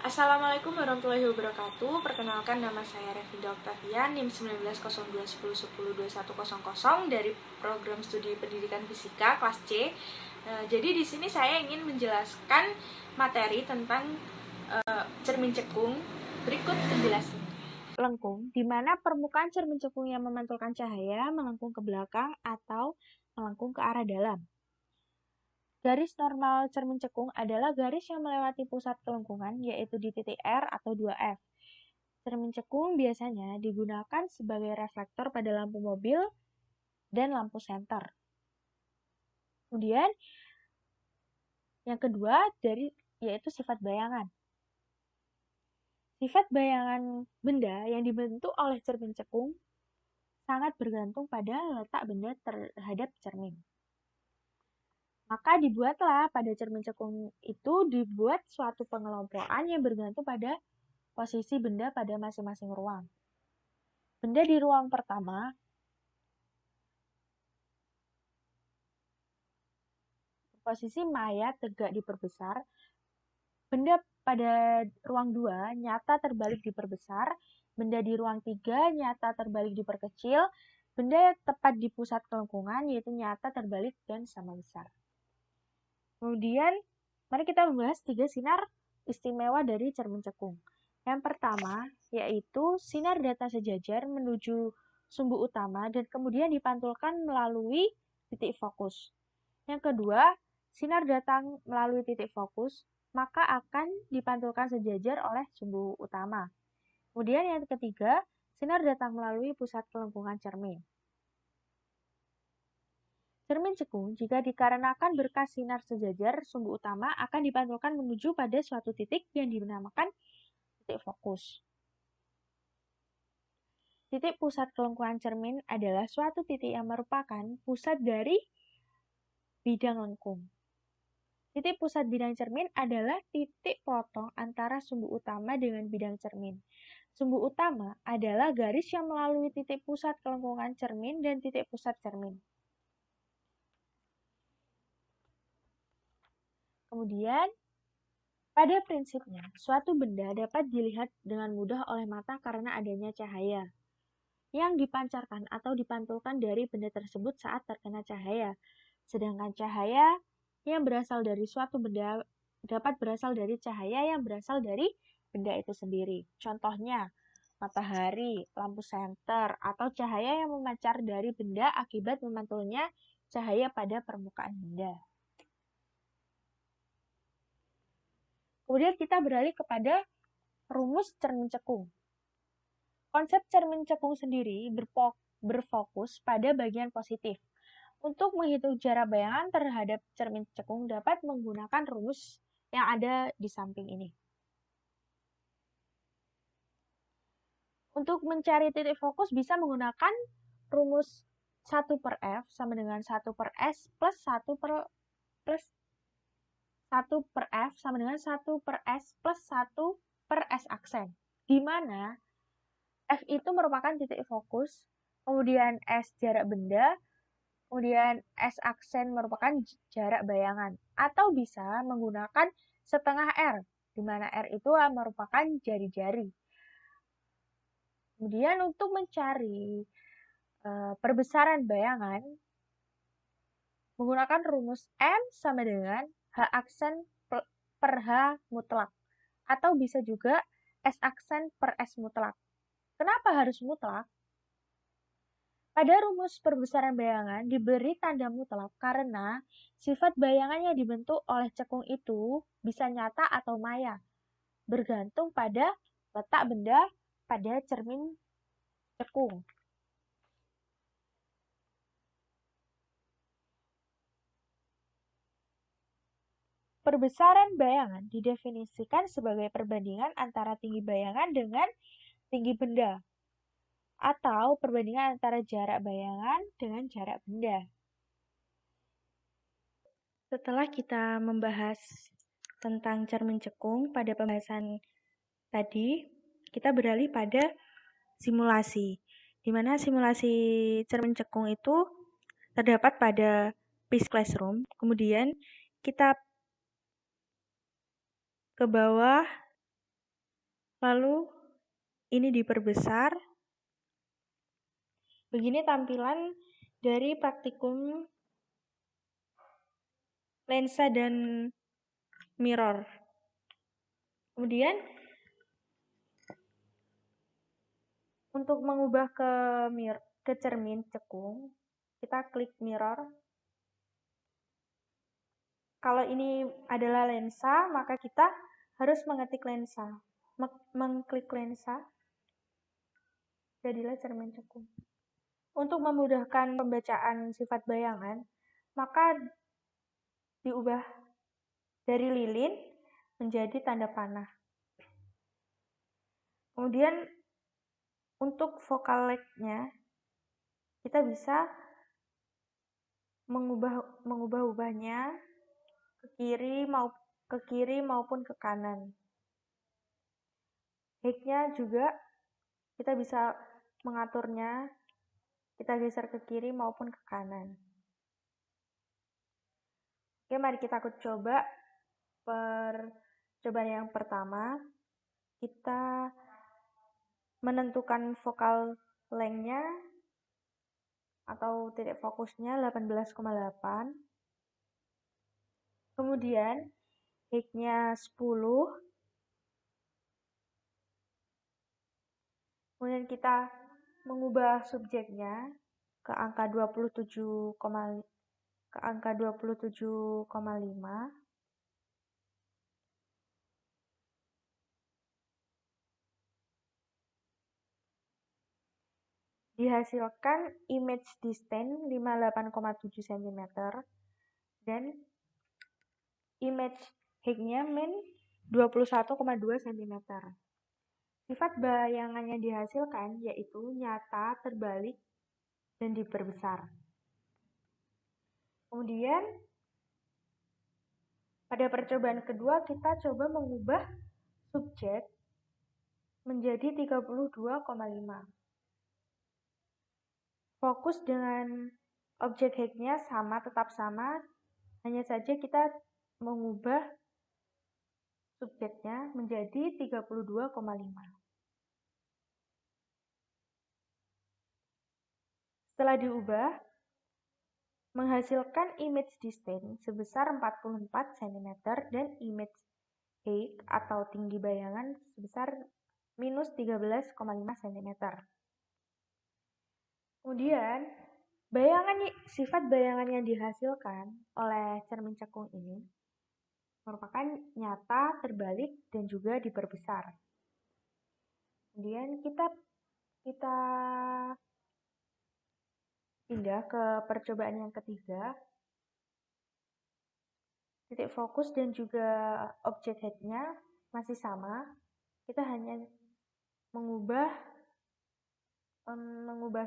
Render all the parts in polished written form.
Assalamualaikum warahmatullahi wabarakatuh. Perkenalkan, nama saya Revinda Octavian, NIM 190210102100 dari program studi pendidikan fisika kelas C. Jadi di sini saya ingin menjelaskan materi tentang cermin cekung. Berikut penjelasannya. Lengkung, di mana permukaan cermin cekung yang memantulkan cahaya melengkung ke belakang atau melengkung ke arah dalam. Garis normal cermin cekung adalah garis yang melewati pusat kelengkungan, yaitu di titik R atau 2F. Cermin cekung biasanya digunakan sebagai reflektor pada lampu mobil dan lampu senter. Kemudian, yang kedua yaitu sifat bayangan. Sifat bayangan benda yang dibentuk oleh cermin cekung sangat bergantung pada letak benda terhadap cermin. Maka dibuatlah pada cermin cekung itu dibuat suatu pengelompokan yang bergantung pada posisi benda pada masing-masing ruang. Benda di ruang pertama posisi maya tegak diperbesar. Benda pada ruang 2 nyata terbalik diperbesar. Benda di ruang 3 nyata terbalik diperkecil. Benda yang tepat di pusat kelengkungan yaitu nyata terbalik dan sama besar. Kemudian, mari kita membahas 3 sinar istimewa dari cermin cekung. Yang pertama, yaitu sinar datang sejajar menuju sumbu utama dan kemudian dipantulkan melalui titik fokus. Yang kedua, sinar datang melalui titik fokus, maka akan dipantulkan sejajar oleh sumbu utama. Kemudian yang ketiga, sinar datang melalui pusat kelengkungan cermin. Cermin cekung, jika dikarenakan berkas sinar sejajar sumbu utama, akan dipantulkan menuju pada suatu titik yang dinamakan titik fokus. Titik pusat kelengkungan cermin adalah suatu titik yang merupakan pusat dari bidang lengkung. Titik pusat bidang cermin adalah titik potong antara sumbu utama dengan bidang cermin. Sumbu utama adalah garis yang melalui titik pusat kelengkungan cermin dan titik pusat cermin. Kemudian, pada prinsipnya, suatu benda dapat dilihat dengan mudah oleh mata karena adanya cahaya yang dipancarkan atau dipantulkan dari benda tersebut saat terkena cahaya. Sedangkan cahaya yang berasal dari suatu benda dapat berasal dari cahaya yang berasal dari benda itu sendiri. Contohnya, matahari, lampu senter, atau cahaya yang memancar dari benda akibat memantulnya cahaya pada permukaan benda. Kemudian kita beralih kepada rumus cermin cekung. Konsep cermin cekung sendiri berfokus pada bagian positif. Untuk menghitung jarak bayangan terhadap cermin cekung dapat menggunakan rumus yang ada di samping ini. Untuk mencari titik fokus bisa menggunakan rumus 1 per F sama dengan 1 per S plus 1 per F sama dengan 1 per S plus 1 per S aksen. Di mana F itu merupakan titik fokus, kemudian S jarak benda, kemudian S aksen merupakan jarak bayangan. Atau bisa menggunakan setengah R, di mana R itu merupakan jari-jari. Kemudian untuk mencari perbesaran bayangan, menggunakan rumus M sama dengan H aksen per H mutlak. Atau bisa juga S aksen per S mutlak. Kenapa harus mutlak? Pada rumus perbesaran bayangan diberi tanda mutlak karena sifat bayangan yang dibentuk oleh cekung itu bisa nyata atau maya, bergantung pada letak benda pada cermin cekung. Perbesaran bayangan didefinisikan sebagai perbandingan antara tinggi bayangan dengan tinggi benda, atau perbandingan antara jarak bayangan dengan jarak benda. Setelah kita membahas tentang cermin cekung pada pembahasan tadi, kita beralih pada simulasi, di mana simulasi cermin cekung itu terdapat pada Peace Classroom. Kemudian kita ke bawah Lalu ini diperbesar. Begini tampilan dari praktikum lensa dan mirror. Kemudian untuk mengubah ke cermin cekung, kita klik mirror. Kalau ini adalah lensa, maka kita harus mengetik lensa. Mengklik lensa, jadilah cermin cekung. Untuk memudahkan pembacaan sifat bayangan, maka diubah dari lilin menjadi tanda panah. Kemudian untuk vokal-nya, kita bisa mengubah-ubahnya ke kiri maupun ke kanan. Height-nya juga kita bisa mengaturnya, kita geser ke kiri maupun ke kanan. Oke, mari kita coba percobaan yang pertama. Kita menentukan vokal length-nya atau titik fokusnya 18,8. Kemudian height-nya 10. Kemudian kita mengubah subjeknya ke angka 27,5. Dihasilkan image distance 58,7 cm dan image height-nya min 21,2 cm. Sifat bayangan yang dihasilkan yaitu nyata, terbalik, dan diperbesar. Kemudian pada percobaan kedua kita coba mengubah subjek menjadi 32,5. Fokus dengan objek height-nya tetap sama, hanya saja kita mengubah subjeknya menjadi 32,5. Setelah diubah, menghasilkan image distance sebesar 44 cm dan image height atau tinggi bayangan sebesar minus 13,5 cm. Kemudian, sifat bayangan yang dihasilkan oleh cermin cekung ini merupakan nyata, terbalik, dan juga diperbesar. Kemudian kita pindah ke percobaan yang ketiga. Titik fokus dan juga objek head-nya masih sama. Kita hanya mengubah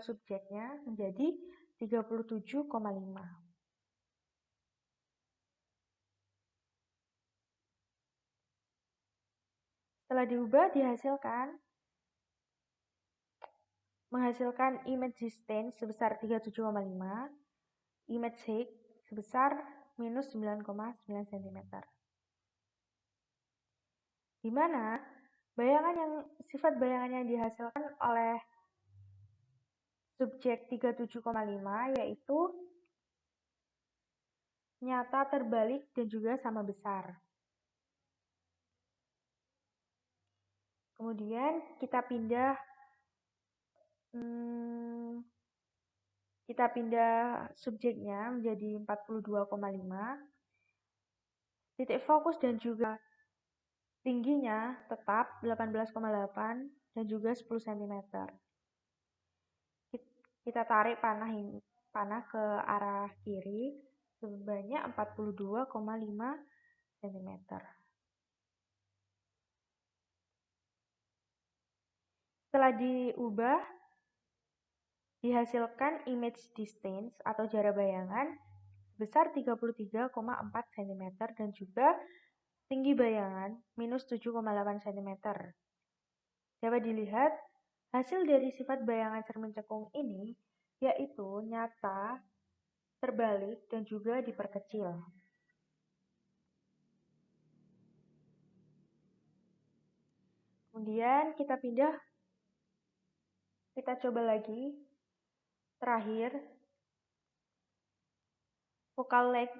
subjeknya menjadi 37,5. Setelah diubah, menghasilkan image distance sebesar 37,5, image height sebesar minus 9,9 cm. Di mana sifat bayangan yang dihasilkan oleh subjek 37,5 yaitu nyata, terbalik, dan juga sama besar. Kemudian kita pindah subjeknya menjadi 42,5. Titik fokus dan juga tingginya tetap 18,8 dan juga 10 cm. Kita tarik panah ke arah kiri sebanyak 42,5 cm. Setelah diubah, dihasilkan image distance atau jarak bayangan sebesar 33,4 cm dan juga tinggi bayangan minus 7,8 cm. Dapat dilihat, hasil dari sifat bayangan cermin cekung ini yaitu nyata, terbalik, dan juga diperkecil. Kemudian kita pindah, kita coba lagi. Terakhir, focal length,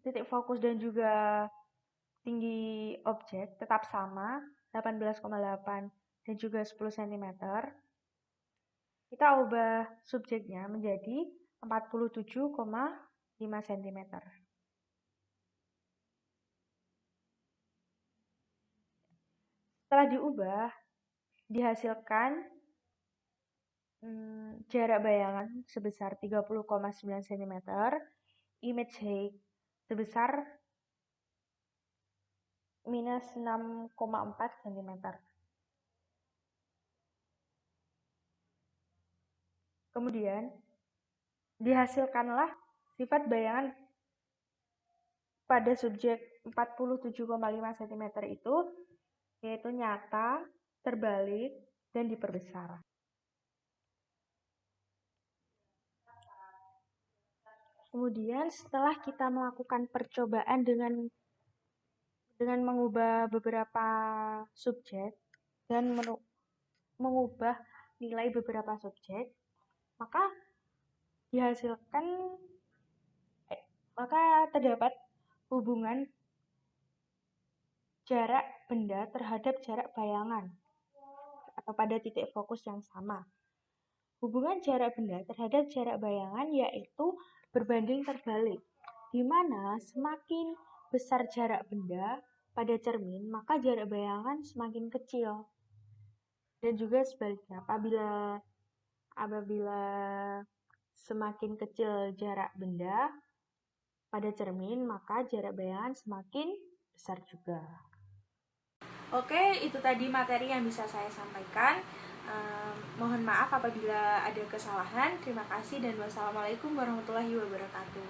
titik fokus dan juga tinggi objek tetap sama, 18,8 dan juga 10 cm. Kita ubah subjeknya menjadi 47,5 cm. Setelah diubah, dihasilkan jarak bayangan sebesar 30,9 cm, image height sebesar minus 6,4 cm. Kemudian, dihasilkanlah sifat bayangan pada subjek 47,5 cm itu, yaitu nyata, terbalik, dan diperbesar. Kemudian setelah kita melakukan percobaan dengan mengubah beberapa subjek dan mengubah nilai beberapa subjek, maka terdapat hubungan jarak benda terhadap jarak bayangan atau pada titik fokus yang sama. Hubungan jarak benda terhadap jarak bayangan yaitu berbanding terbalik, di mana semakin besar jarak benda pada cermin, maka jarak bayangan semakin kecil. Dan juga sebaliknya, apabila semakin kecil jarak benda pada cermin, maka jarak bayangan semakin besar juga. Oke, itu tadi materi yang bisa saya sampaikan. Mohon maaf apabila ada kesalahan. Terima kasih dan wassalamualaikum warahmatullahi wabarakatuh.